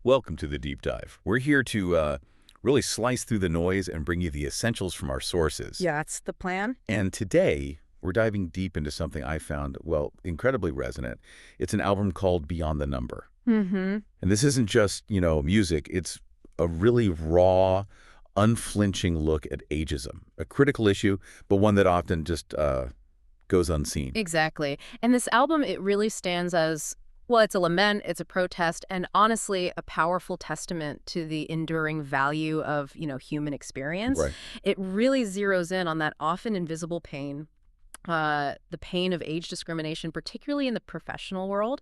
Welcome to the Deep Dive. We're here to really slice through the noise and bring you the essentials from our sources. Yeah, that's the plan. And today, we're diving deep into something I found, well, incredibly resonant. It's an album called Beyond the Number. Mm-hmm. And this isn't just, music. It's a really raw, unflinching look at ageism, a critical issue, but one that often just goes unseen. Exactly. And this album, it really stands as, well, it's a lament, it's a protest, and honestly, a powerful testament to the enduring value of, human experience. Right. It really zeroes in on that often invisible pain, the pain of age discrimination, particularly in the professional world,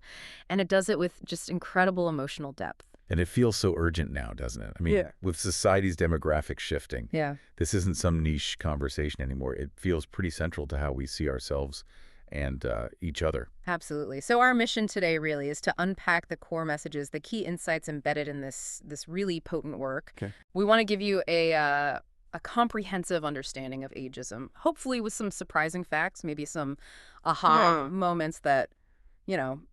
and it does it with just incredible emotional depth. And it feels so urgent now, doesn't it? I mean, Yeah. with society's demographics shifting, Yeah. this isn't some niche conversation anymore. It feels pretty central to how we see ourselves and each other. Absolutely. So our mission today really is to unpack the core messages, the key insights embedded in this really potent work. Okay. We want to give you a comprehensive understanding of ageism, hopefully with some surprising facts, maybe some aha moments that,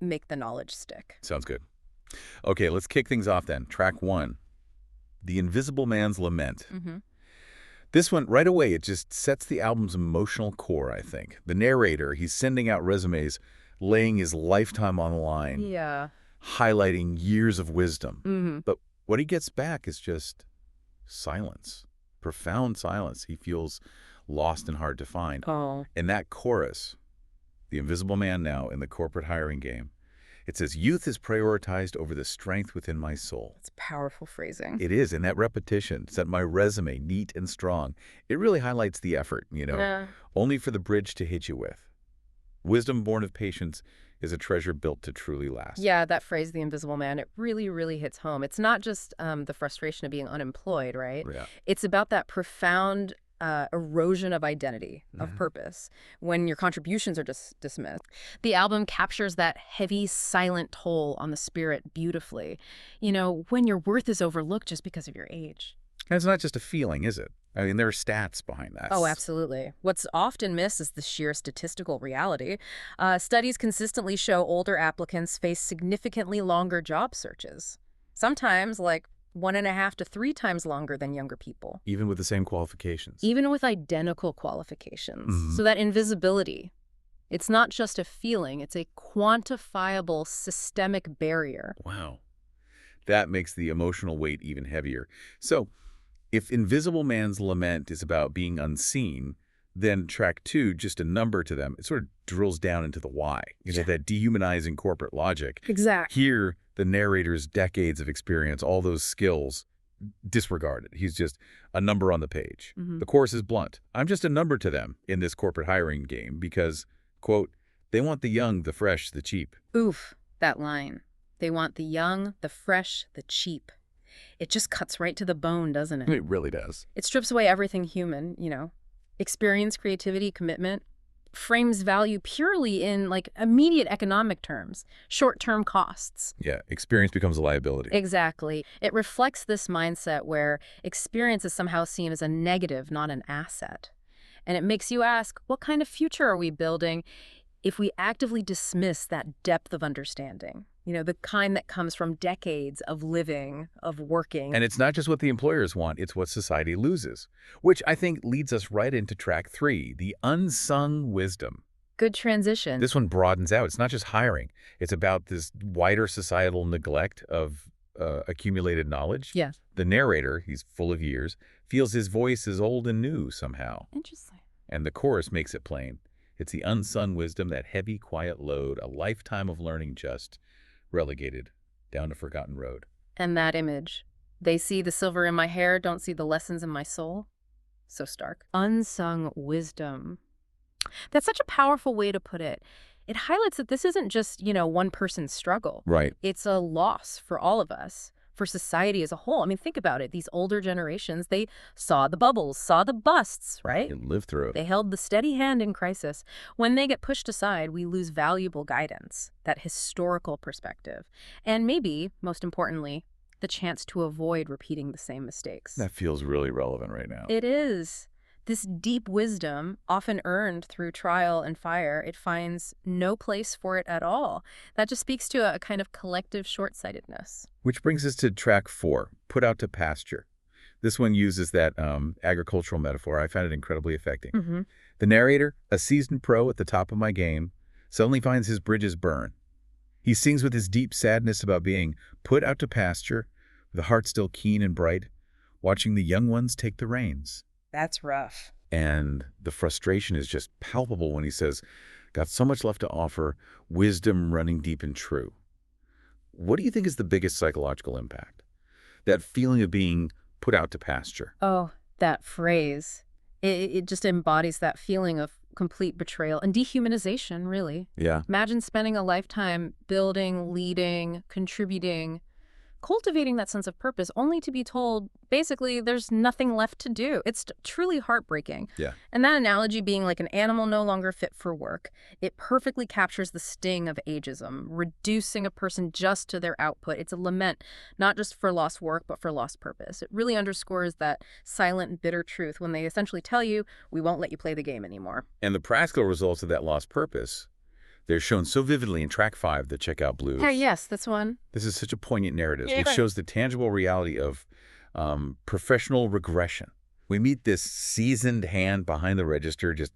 make the knowledge stick. Sounds good. Okay, let's kick things off then. Track 1, The Invisible Man's Lament. Mm-hmm. This one, right away, it just sets the album's emotional core, I think. The narrator, he's sending out resumes, laying his lifetime on the line, Yeah. highlighting years of wisdom. Mm-hmm. But what he gets back is just silence, profound silence. He feels lost and hard to find. Oh. In that chorus, the invisible man now in the corporate hiring game, it says, youth is prioritized over the strength within my soul. It's powerful phrasing. It is, and that repetition set my resume neat and strong. It really highlights the effort, Yeah. only for the bridge to hit you with. Wisdom born of patience is a treasure built to truly last. Yeah, that phrase, the invisible man, it really, really hits home. It's not just the frustration of being unemployed, right? Yeah. It's about that profound erosion of identity, of purpose, when your contributions are just dismissed. The album captures that heavy, silent toll on the spirit beautifully. When your worth is overlooked just because of your age. And it's not just a feeling, is it? I mean, there are stats behind that. Oh, absolutely. What's often missed is the sheer statistical reality. Studies consistently show older applicants face significantly longer job searches. Sometimes, like 1.5 to 3 times longer than younger people. Even with the same qualifications. Even with identical qualifications. Mhm. So that invisibility, it's not just a feeling, it's a quantifiable systemic barrier. Wow. That makes the emotional weight even heavier. So, if Invisible Man's Lament is about being unseen, then track 2, just a number to them, it sort of drills down into the why. That dehumanizing corporate logic. Exactly. Here, the narrator's decades of experience, all those skills, disregarded. He's just a number on the page. Mhm. The chorus is blunt. I'm just a number to them in this corporate hiring game because, quote, they want the young, the fresh, the cheap. Oof, that line. They want the young, the fresh, the cheap. It just cuts right to the bone, doesn't it? It really does. It strips away everything human, experience, creativity, commitment, frames value purely in immediate economic terms, short-term costs. Yeah, experience becomes a liability. Exactly. It reflects this mindset where experience is somehow seen as a negative, not an asset. And it makes you ask, what kind of future are we building if we actively dismiss that depth of understanding? The kind that comes from decades of living, of working. And it's not just what the employers want, it's what society loses, which I think leads us right into track 3, the Unsung Wisdom. Good transition. This one broadens out. It's not just hiring. It's about this wider societal neglect of accumulated knowledge. Yes. The narrator, he's full of years, feels his voice is old and new somehow. Interesting. And the chorus makes it plain. It's the unsung wisdom, that heavy, quiet load, a lifetime of learning just relegated down a forgotten road. And that image. They see the silver in my hair, don't see the lessons in my soul. So stark. Unsung wisdom. That's such a powerful way to put it. It highlights that this isn't just, one person's struggle. Right. It's a loss for all of us, for society as a whole. I mean, think about it. These older generations, they saw the bubbles, saw the busts, right? You live through it. They held the steady hand in crisis. When they get pushed aside, we lose valuable guidance, that historical perspective, and maybe, most importantly, the chance to avoid repeating the same mistakes. That feels really relevant right now. It is. This deep wisdom, often earned through trial and fire, it finds no place for it at all. That just speaks to a kind of collective short-sightedness. Which brings us to track 4, put out to pasture. This one uses that agricultural metaphor. I found it incredibly affecting. Mm-hmm. The narrator, a seasoned pro at the top of my game, suddenly finds his bridges burn. He sings with his deep sadness about being put out to pasture, with a heart still keen and bright, watching the young ones take the reins. That's rough. And the frustration is just palpable when he says, got so much left to offer, wisdom running deep and true. What do you think is the biggest psychological impact? That feeling of being put out to pasture. Oh, that phrase. It just embodies that feeling of complete betrayal and dehumanization, really. Yeah. Imagine spending a lifetime building, leading, contributing, cultivating that sense of purpose, only to be told, basically, there's nothing left to do. It's truly heartbreaking. Yeah. And that analogy being like an animal no longer fit for work, it perfectly captures the sting of ageism, reducing a person just to their output. It's a lament, not just for lost work, but for lost purpose. It really underscores that silent and bitter truth when they essentially tell you, we won't let you play the game anymore. And the practical results of that lost purpose, they're shown so vividly in track 5, the Checkout Blues. Hey, yes, that's one. This is such a poignant narrative. Yeah. It shows the tangible reality of professional regression. We meet this seasoned hand behind the register, just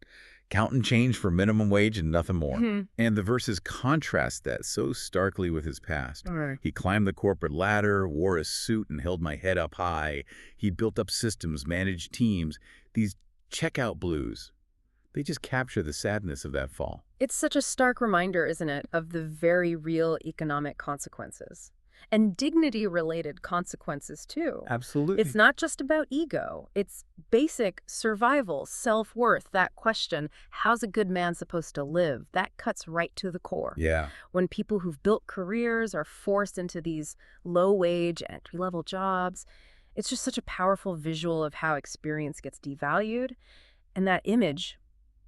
counting change for minimum wage and nothing more. And the verses contrast that so starkly with his past. Right. He climbed the corporate ladder, wore a suit, and held my head up high. He built up systems, managed teams. These Checkout Blues, they just capture the sadness of that fall. It's such a stark reminder, isn't it, of the very real economic consequences. And dignity-related consequences, too. Absolutely. It's not just about ego. It's basic survival, self-worth, that question, how's a good man supposed to live? That cuts right to the core. Yeah. When people who've built careers are forced into these low-wage, entry-level jobs, it's just such a powerful visual of how experience gets devalued. And that image,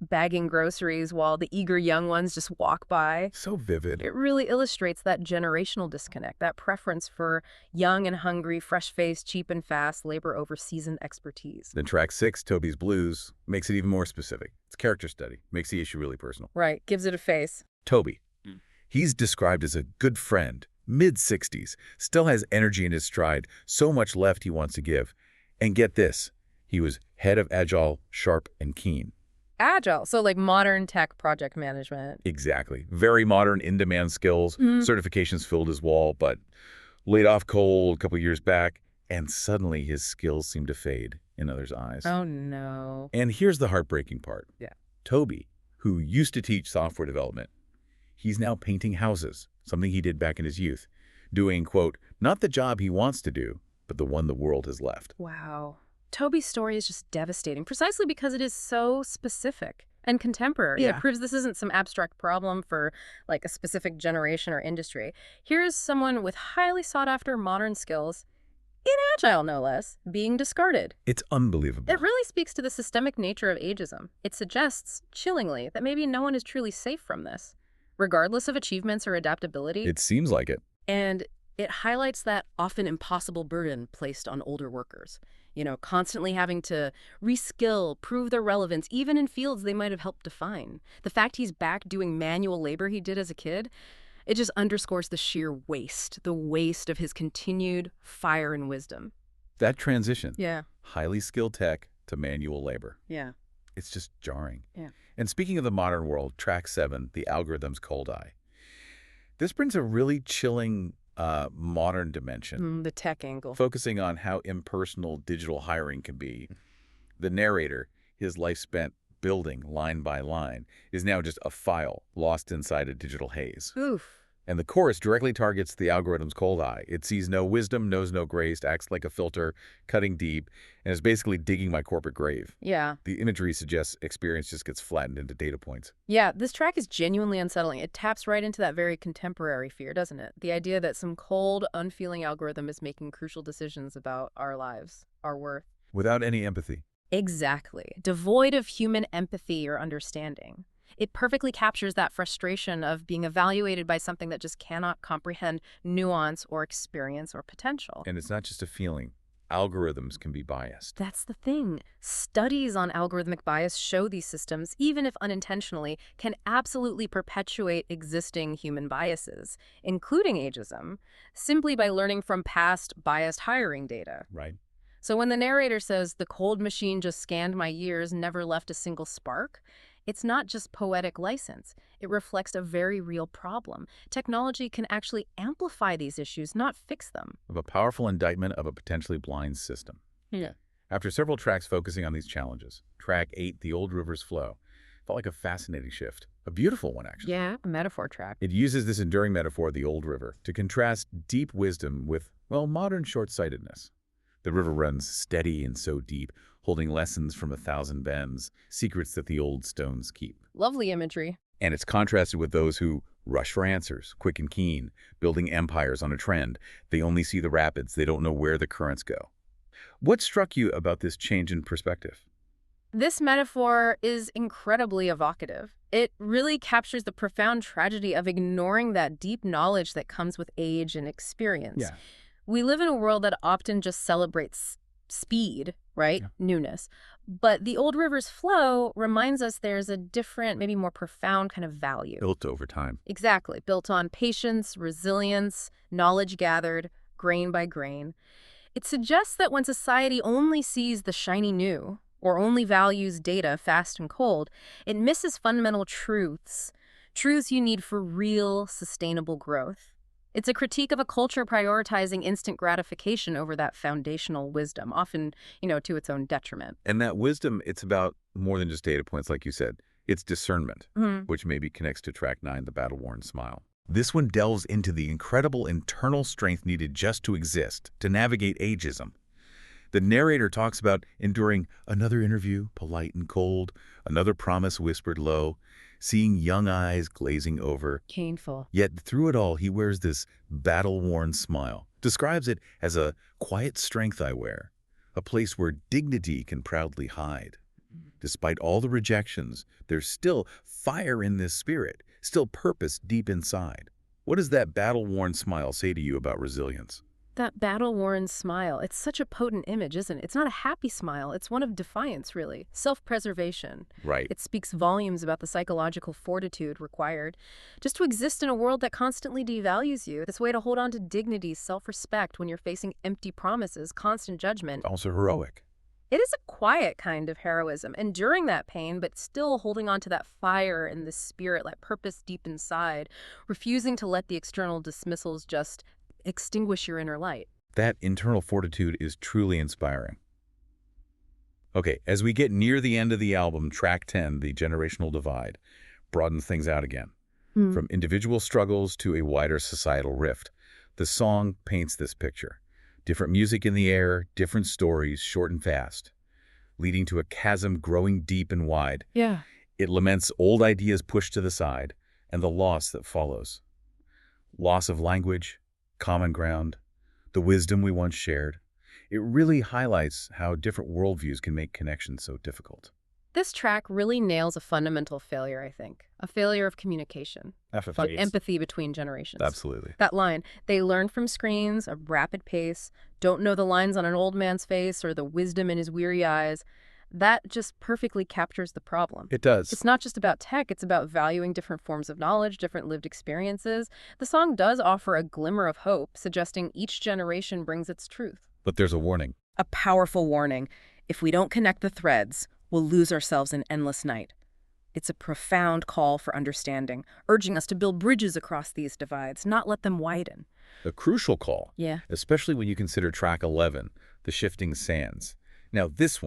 bagging groceries while the eager young ones just walk by. So vivid. It really illustrates that generational disconnect, that preference for young and hungry, fresh-faced, cheap and fast labor over seasoned expertise. Then track 6, Toby's Blues, makes it even more specific. It's character study, makes the issue really personal. Right, gives it a face. Toby. He's described as a good friend, mid-60s, still has energy in his stride, so much left he wants to give. And get this, he was head of Agile, sharp, and keen. Agile, so like modern tech project management. Exactly. Very modern, in-demand skills, certifications filled his wall, but laid off cold a couple years back, and suddenly his skills seem to fade in others' eyes. Oh, no. And here's the heartbreaking part. Yeah. Toby, who used to teach software development, he's now painting houses, something he did back in his youth, doing, quote, not the job he wants to do, but the one the world has left. Wow. Toby's story is just devastating, precisely because it is so specific and contemporary. Yeah. It proves this isn't some abstract problem for like a specific generation or industry. Here's someone with highly sought-after modern skills, in Agile no less, being discarded. It's unbelievable. It really speaks to the systemic nature of ageism. It suggests, chillingly, that maybe no one is truly safe from this, regardless of achievements or adaptability. It seems like it. And it highlights that often impossible burden placed on older workers. You know, constantly having to reskill, prove their relevance, even in fields they might have helped define. The fact he's back doing manual labor he did as a kid, it just underscores the sheer waste, the waste of his continued fire and wisdom. That transition, Yeah. highly skilled tech to manual labor, Yeah. it's just jarring. Yeah. And speaking of the modern world, track 7, the algorithm's cold eye. This brings a really chilling modern dimension, The tech angle. focusing on how impersonal digital hiring can be. The narrator, his life spent building line by line, is now just a file lost inside a digital haze. Oof. And the chorus directly targets the algorithm's cold eye. It sees no wisdom, knows no grace, acts like a filter, cutting deep, and is basically digging my corporate grave. Yeah. The imagery suggests experience just gets flattened into data points. Yeah, this track is genuinely unsettling. It taps right into that very contemporary fear, doesn't it? The idea that some cold, unfeeling algorithm is making crucial decisions about our lives, our worth. Without any empathy. Exactly. Devoid of human empathy or understanding. It perfectly captures that frustration of being evaluated by something that just cannot comprehend nuance or experience or potential. And it's not just a feeling. algorithms can be biased. That's the thing. Studies on algorithmic bias show these systems, even if unintentionally, can absolutely perpetuate existing human biases, including ageism, simply by learning from past biased hiring data. Right. So when the narrator says, "The cold machine just scanned my years, never left a single spark," it's not just poetic license. It reflects a very real problem. Technology can actually amplify these issues, not fix them. Of a powerful indictment of a potentially blind system. Yeah. After several tracks focusing on these challenges, track 8, The Old River's Flow, felt like a fascinating shift. A beautiful one, actually. Yeah, a metaphor track. It uses this enduring metaphor, the old river, to contrast deep wisdom with, well, modern short-sightedness. The river runs steady and so deep, holding lessons from 1,000 bends, secrets that the old stones keep. Lovely imagery. And it's contrasted with those who rush for answers, quick and keen, building empires on a trend. They only see the rapids. They don't know where the currents go. What struck you about this change in perspective? This metaphor is incredibly evocative. It really captures the profound tragedy of ignoring that deep knowledge that comes with age and experience. Yeah. We live in a world that often just celebrates speed, right? Yeah. Newness. But the old river's flow reminds us there's a different, maybe more profound kind of value. Built over time. Exactly. Built on patience, resilience, knowledge gathered, grain by grain. It suggests that when society only sees the shiny new, or only values data fast and cold, it misses fundamental truths you need for real, sustainable growth. It's a critique of a culture prioritizing instant gratification over that foundational wisdom, often, to its own detriment. And that wisdom, it's about more than just data points, like you said. It's discernment, which maybe connects to track 9, The Battle-Worn Smile. This one delves into the incredible internal strength needed just to exist, to navigate ageism. The narrator talks about enduring another interview, polite and cold, another promise whispered low, seeing young eyes glazing over. Painful. Yet through it all, he wears this battle-worn smile, describes it as a quiet strength I wear, a place where dignity can proudly hide. Despite all the rejections, there's still fire in this spirit, still purpose deep inside. What does that battle-worn smile say to you about resilience? That battle-worn smile, it's such a potent image, isn't it? It's not a happy smile. It's one of defiance, really. Self-preservation. Right. It speaks volumes about the psychological fortitude required just to exist in a world that constantly devalues you. This way to hold on to dignity, self-respect when you're facing empty promises, constant judgment. Also heroic. It is a quiet kind of heroism, enduring that pain, but still holding on to that fire and the spirit, like purpose deep inside, refusing to let the external dismissals just extinguish your inner light. That internal fortitude is truly inspiring. Okay, as we get near the end of the album, track 10, The Generational Divide, broadens things out again. From individual struggles to a wider societal rift, the song paints this picture. Different music in the air, different stories, short and fast, leading to a chasm growing deep and wide. Yeah. It laments old ideas pushed to the side and the loss that follows. Loss of language, common ground, the wisdom we once shared. It really highlights how different worldviews can make connections so difficult. This track really nails a fundamental failure, I think. A failure of communication. Of empathy between generations. Absolutely. That line, they learn from screens, a rapid pace, don't know the lines on an old man's face or the wisdom in his weary eyes. That just perfectly captures the problem. It does. It's not just about tech, it's about valuing different forms of knowledge, different lived experiences. The song does offer a glimmer of hope, suggesting each generation brings its truth. But there's a warning. A powerful warning. If we don't connect the threads, we'll lose ourselves in endless night. It's a profound call for understanding, urging us to build bridges across these divides, not let them widen. A crucial call. Yeah. Especially when you consider track 11, The Shifting Sands. Now this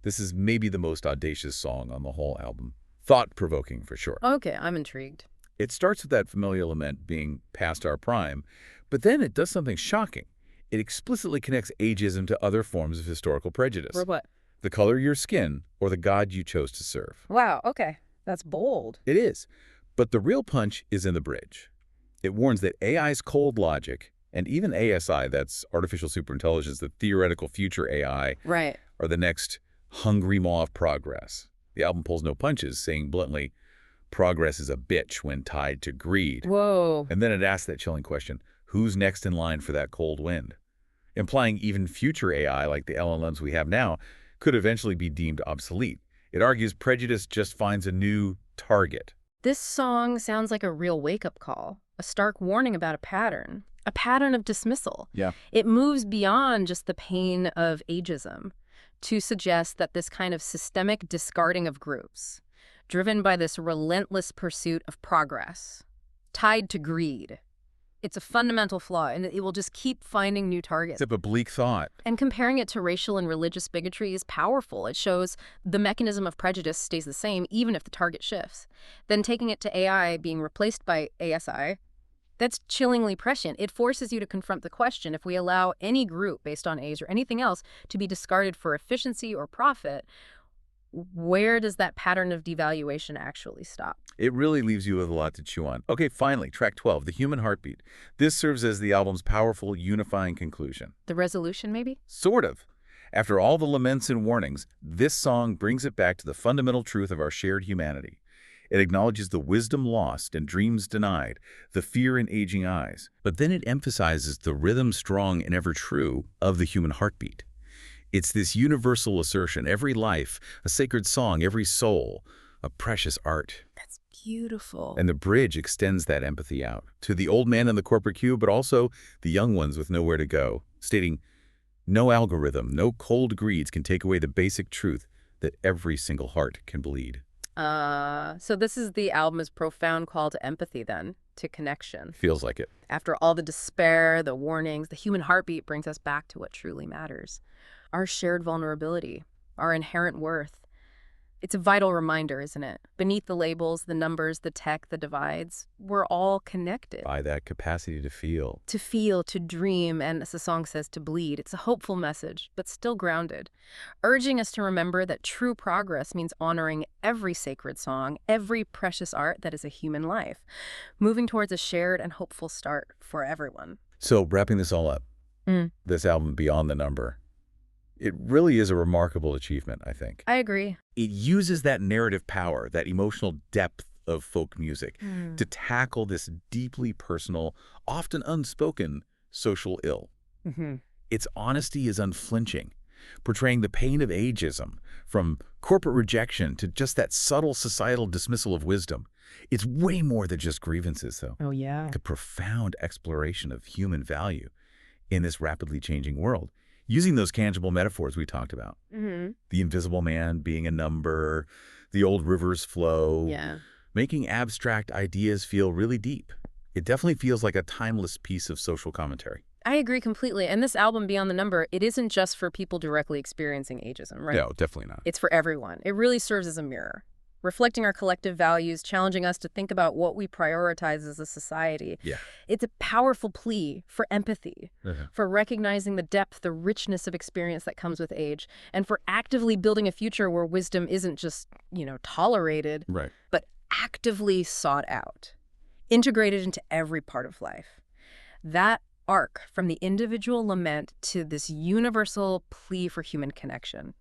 is maybe the most audacious song on the whole album. Thought-provoking for sure. Okay, I'm intrigued. It starts with that familiar lament being past our prime, but then it does something shocking. It explicitly connects ageism to other forms of historical prejudice. For what? The color of your skin or the God you chose to serve. Wow, okay. That's bold. It is. But the real punch is in the bridge. It warns that AI's cold logic, and even ASI, that's artificial superintelligence, the theoretical future AI, Right. are the next hungry maw of progress. The album pulls no punches, saying bluntly, progress is a bitch when tied to greed. Whoa. And then it asks that chilling question, who's next in line for that cold wind? implying even future AI, like the LLMs we have now, could eventually be deemed obsolete. It argues prejudice just finds a new target. This song sounds like a real wake-up call, a stark warning about a pattern of dismissal. Yeah. It moves beyond just the pain of ageism to suggest that this kind of systemic discarding of groups, driven by this relentless pursuit of progress, tied to greed, it's a fundamental flaw, and it will just keep finding new targets. It's a bleak thought. And comparing it to racial and religious bigotry is powerful. It shows the mechanism of prejudice stays the same, even if the target shifts. Then taking it to AI being replaced by ASI, that's chillingly prescient. It forces you to confront the question, if we allow any group based on age or anything else to be discarded for efficiency or profit, where does that pattern of devaluation actually stop? It really leaves you with a lot to chew on. Okay, finally, track 12, The Human Heartbeat. This serves as the album's powerful, unifying conclusion. The resolution, maybe? Sort of. After all the laments and warnings, this song brings it back to the fundamental truth of our shared humanity. It acknowledges the wisdom lost and dreams denied, the fear in aging eyes. But then it emphasizes the rhythm strong and ever true of the human heartbeat. It's this universal assertion, every life, a sacred song, every soul, a precious art. That's beautiful. And the bridge extends that empathy out to the old man in the corporate queue, but also the young ones with nowhere to go, stating, no algorithm, no cold greeds can take away the basic truth that every single heart can bleed. So this is the album's profound call to empathy then, to connection. Feels like it. After all the despair, the warnings, the human heartbeat brings us back to what truly matters. Our shared vulnerability, our inherent worth. It's a vital reminder, isn't it? Beneath the labels, the numbers, the tech, the divides, we're all connected. By that capacity to feel. To feel, to dream, and as the song says, to bleed. It's a hopeful message, but still grounded, urging us to remember that true progress means honoring every sacred song, every precious art that is a human life, moving towards a shared and hopeful start for everyone. So wrapping this all up, this album, Beyond the Number, it really is a remarkable achievement, I think. I agree. It uses that narrative power, that emotional depth of folk music to tackle this deeply personal, often unspoken social ill. Its honesty is unflinching, portraying the pain of ageism, from corporate rejection to just that subtle societal dismissal of wisdom. It's way more than just grievances, though. Oh, yeah. A profound exploration of human value in this rapidly changing world, using those tangible metaphors we talked about. The invisible man being a number, the old river's flow, making abstract ideas feel really deep. It definitely feels like a timeless piece of social commentary. I agree completely. And this album, Beyond the Number, it isn't just for people directly experiencing ageism, right? No, definitely not. It's for everyone. It really serves as a mirror, reflecting our collective values, challenging us to think about what we prioritize as a society. It's a powerful plea for empathy, for recognizing the depth, the richness of experience that comes with age, and for actively building a future where wisdom isn't just, tolerated, but actively sought out, integrated into every part of life. That arc from the individual lament to this universal plea for human connection,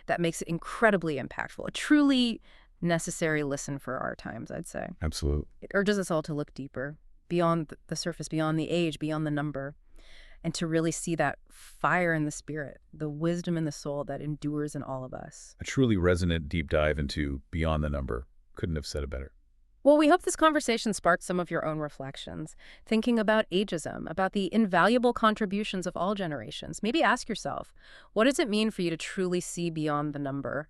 that makes it incredibly impactful, a truly necessary listen for our times, I'd say. Absolutely. It urges us all to look deeper, beyond the surface, beyond the age, beyond the number, and to really see that fire in the spirit, the wisdom in the soul that endures in all of us. A truly resonant deep dive into Beyond the Number. Couldn't have said it better. Well, we hope this conversation sparked some of your own reflections, thinking about ageism, about the invaluable contributions of all generations. Maybe ask yourself, what does it mean for you to truly see beyond the number?